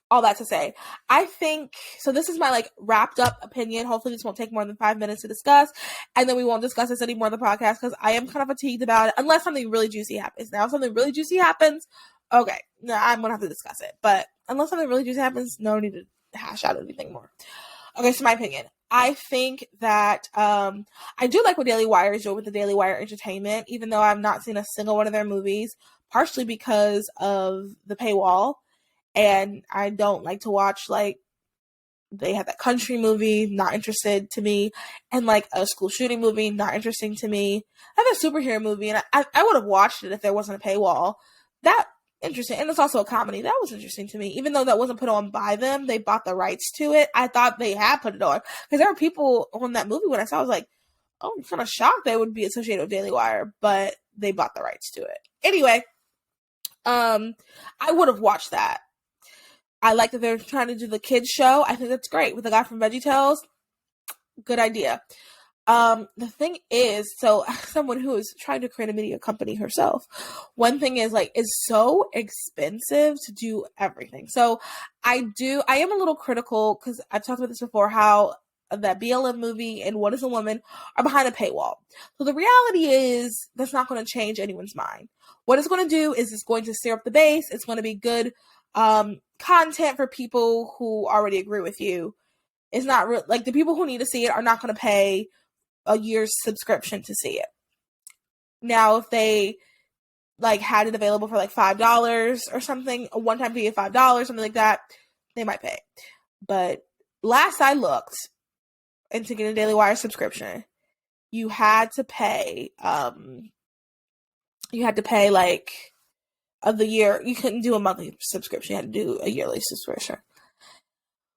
all that to say, I think, so this is my like wrapped up opinion. Hopefully this won't take more than 5 minutes to discuss, and then we won't discuss this anymore in the podcast because I am kind of fatigued about it unless something really juicy happens. Now, if something really juicy happens, okay, I'm going to have to discuss it. But unless something really juicy happens, no need to hash out anything more. Okay, so my opinion. I think that I do like what Daily Wire is doing with the Daily Wire Entertainment, even though I've not seen a single one of their movies, partially because of the paywall. And I don't like to watch, like, they had that country movie, not interested to me, and like a school shooting movie, not interesting to me. I have a superhero movie, and I would have watched it if there wasn't a paywall. That interesting, and it's also a comedy. That was interesting to me, even though that wasn't put on by them. They bought the rights to it. I thought they had put it on because there were people on that movie when I saw. I was like, oh, I'm kind of shocked they would be associated with Daily Wire, but they bought the rights to it anyway. I would have watched that. I like that they're trying to do the kids show. I think that's great with the guy from VeggieTales. Good idea. The thing is, so someone who is trying to create a media company herself, one thing is like, it's so expensive to do everything. So I am a little critical because I've talked about this before, how that BLM movie and What is a Woman are behind a paywall. So the reality is that's not going to change anyone's mind. What it's going to do is it's going to stir up the base. It's going to be good content for people who already agree with you. It's not like the people who need to see it are not going to pay a year's subscription to see it. Now, if they like had it available for like $5 or something, a one-time fee of $5, something like that, they might pay. But last I looked, and to get a Daily Wire subscription, you had to pay like of the year. You couldn't do a monthly subscription. You had to do a yearly subscription,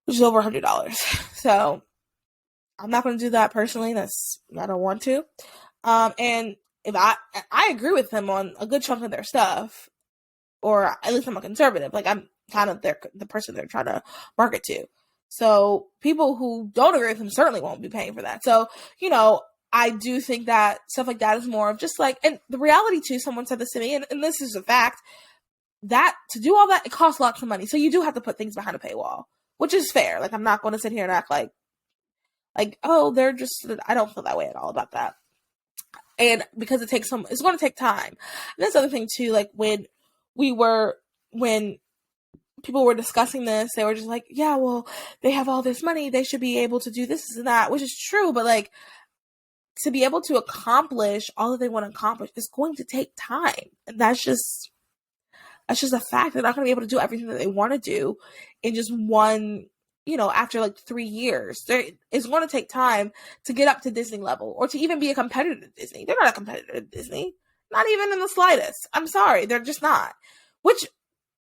which is over $100. So I'm not going to do that personally. I don't want to. And if I agree with them on a good chunk of their stuff, or at least I'm a conservative. Like, I'm kind of the person they're trying to market to. So people who don't agree with them certainly won't be paying for that. So, I do think that stuff like that is more of just like, and the reality too, someone said this to me, and this is a fact, that to do all that, it costs lots of money. So you do have to put things behind a paywall, which is fair. Like, I'm not going to sit here and act like, oh, they're just, I don't feel that way at all about that. And because it's going to take time. And that's the other thing too, like when people were discussing this, they were just like, yeah, well, they have all this money, they should be able to do this and that, which is true, but like, to be able to accomplish all that they want to accomplish is going to take time. And that's just a fact. They're not going to be able to do everything that they want to do in just one, after like 3 years. It's going to take time to get up to Disney level or to even be a competitor to Disney. They're not a competitor to Disney. Not even in the slightest. I'm sorry. They're just not. Which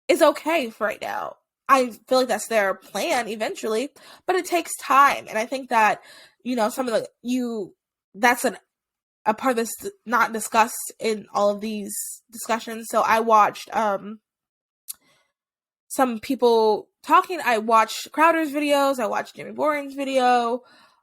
is okay for right now. I feel like that's their plan eventually, but it takes time. And I think that, that's a part that's not discussed in all of these discussions. So I watched some people talking. I watched Crowder's videos. I watched Jimmy Boren's video.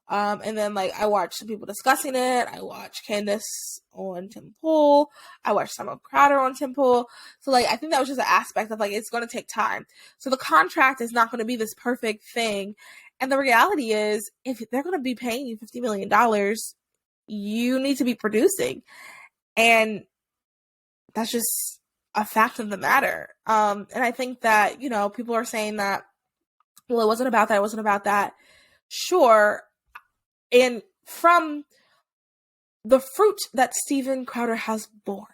And then like I watched some people discussing it. I watched Candace on Tim Pool. I watched some of Crowder on Tim Pool. So like I think that was just an aspect of like it's going to take time. So the contract is not going to be this perfect thing. And the reality is, if they're going to be paying you $50 million, you need to be producing. And that's just a fact of the matter. And I think that, people are saying that, well, it wasn't about that. Sure. And from the fruit that Steven Crowder has borne,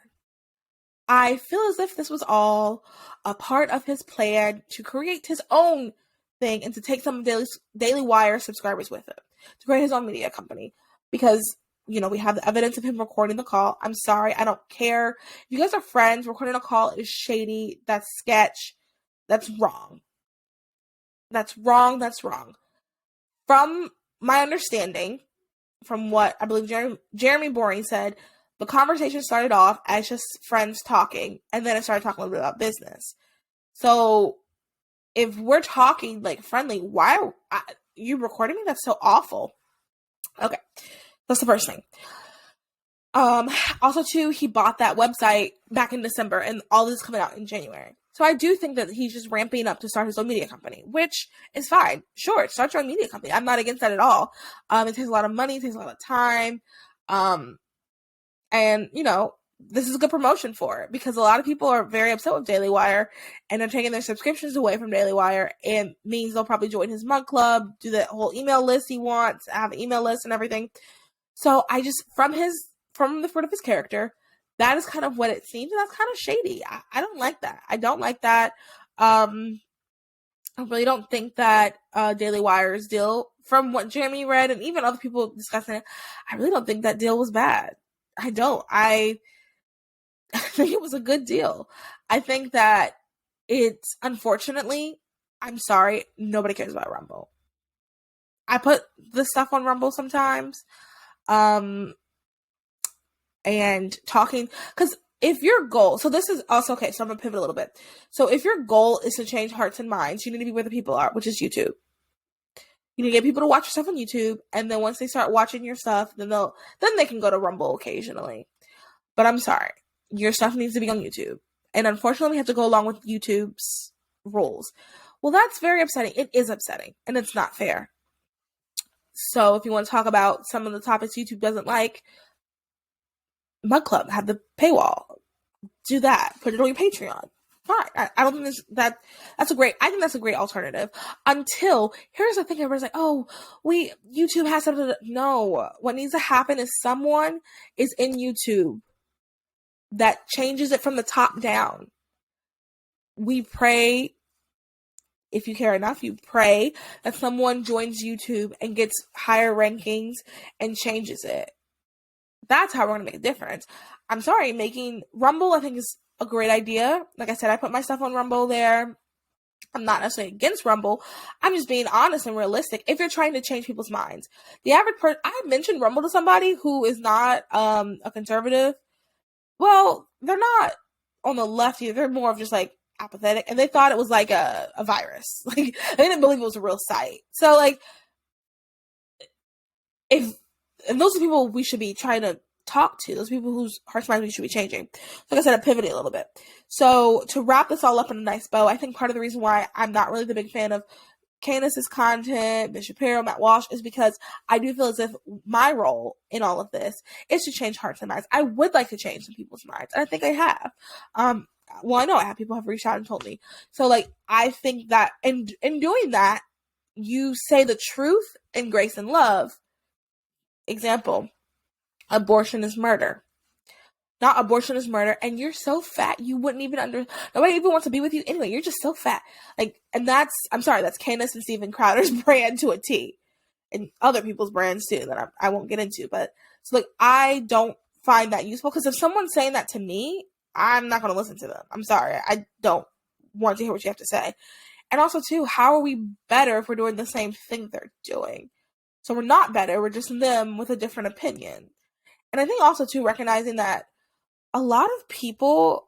I feel as if this was all a part of his plan to create his own thing and to take some Daily Wire subscribers with him, to create his own media company. Because, we have the evidence of him recording the call. I'm sorry, I don't care. If you guys are friends, recording a call is shady. That's sketch. That's wrong. That's wrong. That's wrong. From my understanding, from what I believe Jeremy Boring said, the conversation started off as just friends talking, and then it started talking a little bit about business. So if we're talking like friendly, why are you recording me? That's so awful. Okay, that's the first thing. Also too, he bought that website back in December, and all this is coming out in January. So I do think that he's just ramping up to start his own media company, which is fine. Sure, start your own media company. I'm not against that at all. It takes a lot of money, it takes a lot of time. And you know, this is a good promotion for it, because a lot of people are very upset with Daily Wire and are taking their subscriptions away from Daily Wire, and means they'll probably join his mug club, do that whole email list he wants, have an email list and everything. So I just, from the fruit of his character, that is kind of what it seems, and that's kind of shady. I don't like that. I don't like that. I really don't think that Daily Wire's deal, from what Jeremy read and even other people discussing it, I really don't think that deal was bad. I don't. I think it was a good deal. I think that it's, unfortunately, I'm sorry, nobody cares about Rumble. I put the stuff on Rumble sometimes. And talking, because if your goal, so this is also, okay, so I'm gonna pivot a little bit. So if your goal is to change hearts and minds, you need to be where the people are, which is YouTube. You need to get people to watch your stuff on YouTube, and then once they start watching your stuff, then they can go to Rumble occasionally. But I'm sorry, your stuff needs to be on YouTube. And unfortunately, we have to go along with YouTube's rules. Well, that's very upsetting. It is upsetting, and it's not fair. So if you want to talk about some of the topics YouTube doesn't like, Mug Club, have the paywall. Do that. Put it on your Patreon. Fine. I don't think that's a great, I think that's a great alternative. Until, here's the thing, everybody's like, oh, YouTube has something. No. What needs to happen is someone is in YouTube that changes it from the top down. We pray, if you care enough, you pray that someone joins YouTube and gets higher rankings and changes it. That's how we're going to make a difference. I'm sorry, making Rumble, I think, is a great idea. Like I said, I put my stuff on Rumble there. I'm not necessarily against Rumble. I'm just being honest and realistic. If you're trying to change people's minds, the average person, I mentioned Rumble to somebody who is not a conservative. Well, they're not on the left either. They're more of just like apathetic, and they thought it was like a virus. Like, they didn't believe it was a real site. So like, and those are people we should be trying to talk to, those people whose hearts and minds we should be changing. Like I said, I pivoted a little bit. So to wrap this all up in a nice bow, I think part of the reason why I'm not really the big fan of Candace's content, Ben Shapiro, Matt Walsh, is because I do feel as if my role in all of this is to change hearts and minds. I would like to change some people's minds, and I think I have. Well, I know I have. People have reached out and told me. So like, I think that in doing that, you say the truth in grace and love. Example, abortion is murder. Not abortion is murder, and you're so fat you wouldn't even nobody even wants to be with you anyway. You're just so fat. Like, and that's, I'm sorry, that's Candace and Steven Crowder's brand to a T. And other people's brands too that I won't get into. But so like, I don't find that useful, because if someone's saying that to me, I'm not going to listen to them. I'm sorry. I don't want to hear what you have to say. And also too, how are we better if we're doing the same thing they're doing? So we're not better, we're just them with a different opinion. And I think also too, recognizing that a lot of people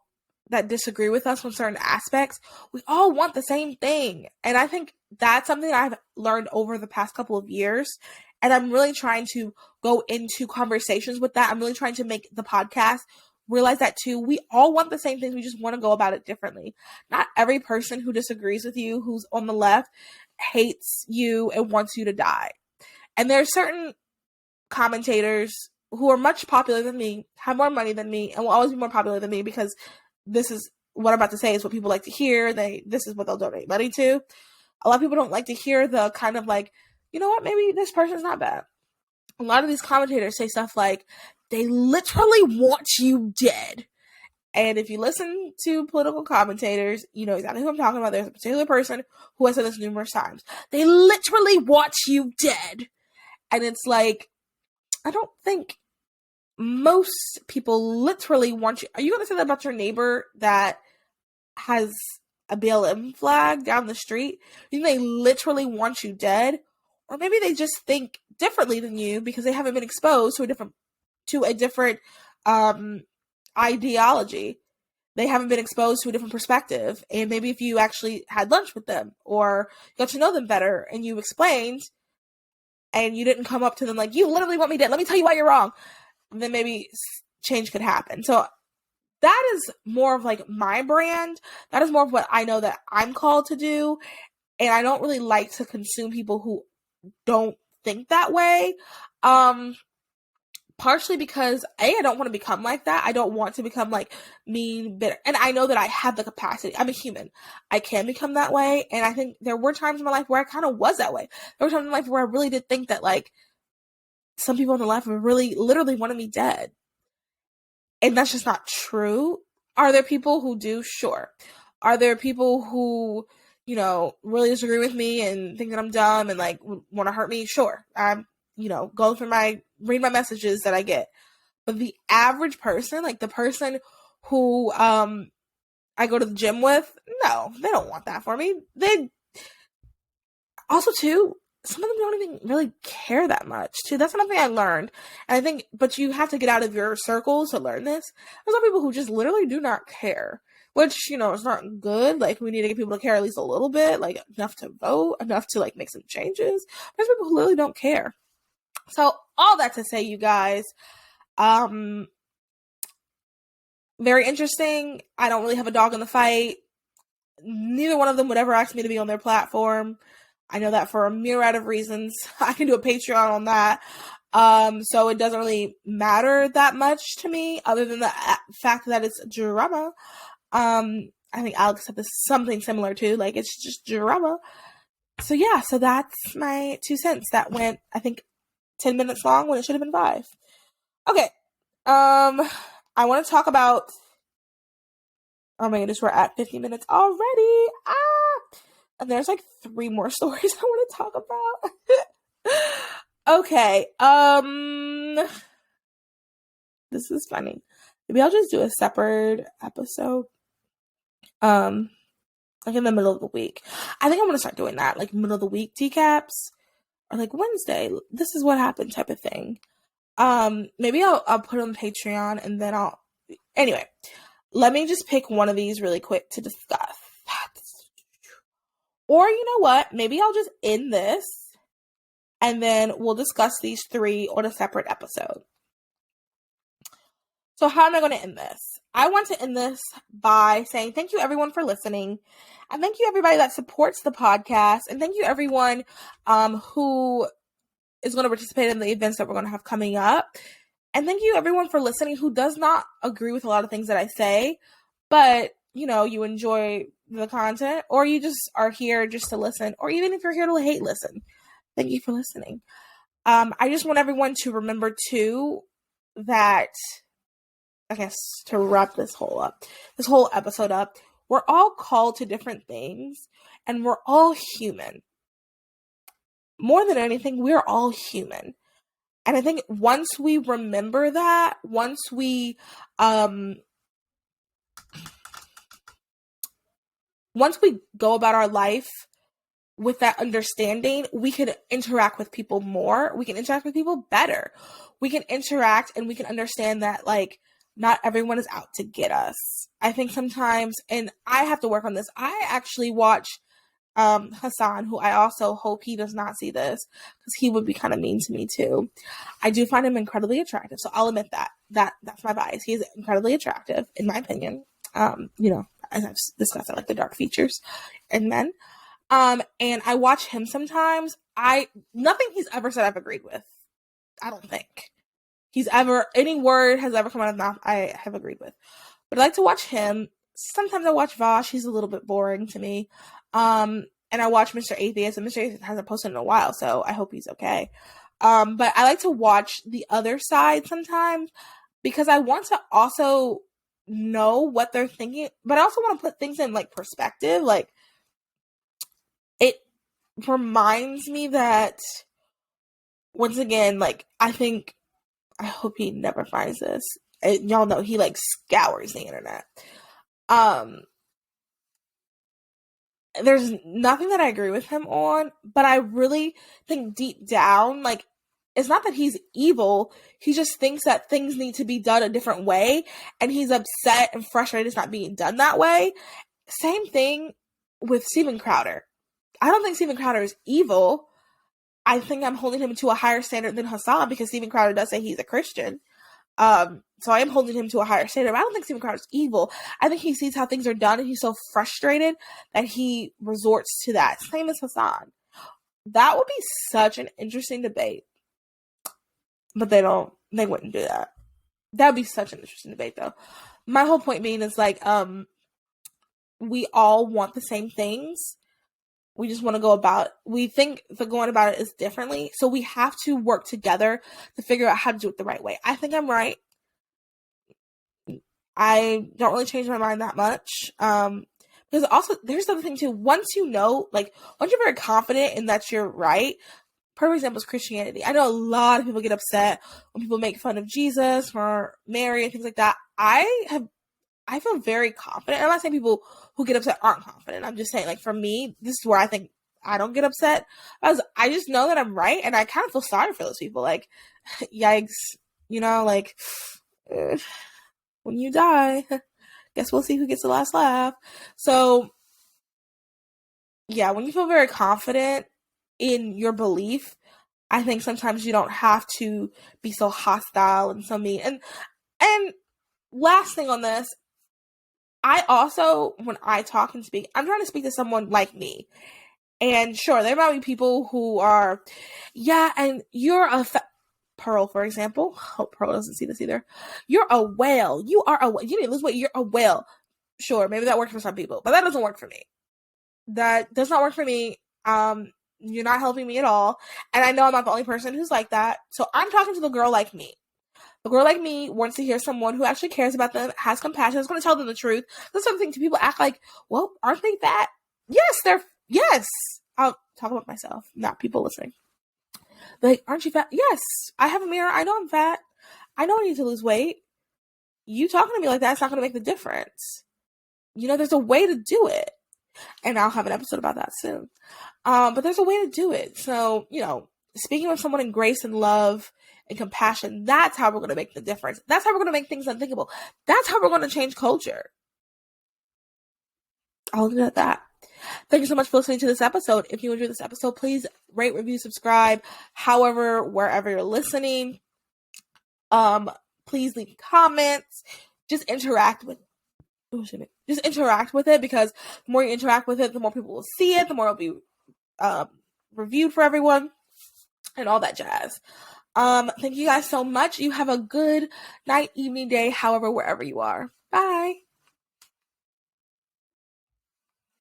that disagree with us on certain aspects, we all want the same thing. And I think that's something I've learned over the past couple of years. And I'm really trying to go into conversations with that. I'm really trying to make the podcast realize that too. We all want the same things. We just want to go about it differently. Not every person who disagrees with you, who's on the left, hates you and wants you to die. And there are certain commentators who are much popular than me, have more money than me, and will always be more popular than me, because this is what I'm about to say is what people like to hear. This is what they'll donate money to. A lot of people don't like to hear the kind of like, you know what, maybe this person's not bad. A lot of these commentators say stuff like, they literally want you dead. And if you listen to political commentators, you know exactly who I'm talking about. There's a particular person who has said this numerous times. They literally want you dead. And it's like, I don't think most people literally want you. Are you going to say that about your neighbor that has a BLM flag down the street, you think they literally want you dead? Or maybe they just think differently than you because they haven't been exposed to a different ideology. They haven't been exposed to a different perspective. And maybe if you actually had lunch with them or got to know them better and you explained and you didn't come up to them like, you literally want me dead, let me tell you why you're wrong, then maybe change could happen. So that is more of like my brand. That is more of what I know that I'm called to do. And I don't really like to consume people who don't think that way. Partially because I don't want to become like that. I don't want to become like mean, bitter. And I know that I have the capacity. I'm a human. I can become that way. And I think there were times in my life where I kind of was that way. There were times in my life where I really did think that like some people in the life really literally wanted me dead. And that's just not true. Are there people who do? Sure. Are there people who, you know, really disagree with me and think that I'm dumb and like want to hurt me? Sure. I'm, you know, going through read my messages that I get. But the average person, like the person who I go to the gym with, no, they don't want that for me. They also too, some of them don't even really care that much too. That's another thing I learned. And I think, but you have to get out of your circles to learn this. There's some people who just literally do not care, which, you know, is not good. Like, we need to get people to care at least a little bit, like enough to vote, enough to like make some changes. There's people who literally don't care. So all that to say, you guys, very interesting. I don't really have a dog in the fight. Neither one of them would ever ask me to be on their platform. I know that for a myriad of reasons. I can do a Patreon on that. So it doesn't really matter that much to me, other than the fact that it's drama. I think Alex said this something similar too. Like, it's just drama. So yeah, so that's my 2 cents. That went, I think, 10 minutes long when it should have been 5. Okay. I want to talk about, oh my goodness, we're at 50 minutes already. And there's like 3 more stories I want to talk about. Okay. This is funny. Maybe I'll just do a separate episode. Like in the middle of the week. I think I'm going to start doing that. Like middle of the week decaps. Or like Wednesday. This is what happened type of thing. Maybe I'll put it on Patreon and then anyway, let me just pick one of these really quick to discuss. Or you know what? Maybe I'll just end this and then we'll discuss these 3 on a separate episode. So how am I going to end this? I want to end this by saying thank you everyone for listening. And thank you everybody that supports the podcast. And thank you everyone who is going to participate in the events that we're going to have coming up. And thank you everyone for listening who does not agree with a lot of things that I say, but you know, you enjoy the content, or you just are here just to listen, or even if you're here to hate listen. Thank you for listening. I just want everyone to remember too that, I guess, to wrap this whole episode up, we're all called to different things and we're all human. More than anything, we're all human. And I think once we remember that, once we go about our life with that understanding, we can interact with people more. We can interact with people better. We can interact and we can understand that, like, not everyone is out to get us. I think sometimes, and I have to work on this, I actually watch Hassan, who I also hope he does not see this, because he would be kind of mean to me too. I do find him incredibly attractive, so I'll admit that's my bias. He is incredibly attractive, in my opinion. You know, as I've discussed, I like the dark features in men. And I watch him sometimes. Nothing he's ever said I've agreed with. I don't think any word has ever come out of his mouth I have agreed with. But I like to watch him. Sometimes I watch Vosh. He's a little bit boring to me. And I watch Mr. Atheist, and Mr. Atheist hasn't posted in a while, so I hope he's okay. But I like to watch the other side sometimes, because I want to also know what they're thinking, but I also want to put things in like perspective. Like, it reminds me that, once again, like, I hope he never finds this. Y'all know he like scours the internet. there's nothing that I agree with him on, but I really think deep down, like, it's not that he's evil. He just thinks that things need to be done a different way, and he's upset and frustrated it's not being done that way. Same thing with Steven Crowder. I don't think Steven Crowder is evil. I think I'm holding him to a higher standard than Hassan because Steven Crowder does say he's a Christian. So I am holding him to a higher standard. But I don't think Steven Crowder is evil. I think he sees how things are done and he's so frustrated that he resorts to that. Same as Hassan. That would be such an interesting debate. But they wouldn't do that. That would be such an interesting debate though. My whole point being is like, we all want the same things. We just want to go about, we think the going about it is differently. So we have to work together to figure out how to do it the right way. I think I'm right. I don't really change my mind that much. Because also, there's the other thing too. Once you know, like, once you're very confident in that you're right, perfect example is Christianity. I know a lot of people get upset when people make fun of Jesus or Mary and things like that. I feel very confident. I'm not saying people who get upset aren't confident. I'm just saying, like, for me, this is where I think I don't get upset. Because I just know that I'm right, and I kind of feel sorry for those people. Like, yikes, like, when you die, guess we'll see who gets the last laugh. So, yeah, when you feel very confident in your belief, I think sometimes you don't have to be so hostile and so mean. And last thing on this, I also, when I talk and speak, I'm trying to speak to someone like me. And sure, there might be people who are, yeah, and you're Pearl, for example. Hope Pearl doesn't see this either. You're a whale. You are a whale. You need to lose weight. You're a whale. Sure, maybe that works for some people, but that doesn't work for me. That does not work for me. You're not helping me at all. And I know I'm not the only person who's like that. So I'm talking to the girl like me. A girl like me wants to hear someone who actually cares about them, has compassion, is going to tell them the truth. That's something to people act like, well, aren't they fat? Yes. I'll talk about myself, not people listening. Like, aren't you fat? Yes. I have a mirror. I know I'm fat. I know I need to lose weight. You talking to me like that's not going to make the difference. There's a way to do it. And I'll have an episode about that soon. But there's a way to do it. So, speaking with someone in grace and love and compassion, that's how we're going to make the difference. That's how we're going to make things unthinkable. That's how we're going to change culture. I'll leave it at that. Thank you so much for listening to this episode. If you enjoyed this episode, please rate, review, subscribe, wherever you're listening. Please leave comments. Just interact with it, because the more you interact with it, the more people will see it, the more it'll be reviewed for everyone, and all that jazz. Thank you guys so much. You have a good night, evening, day, wherever you are. Bye.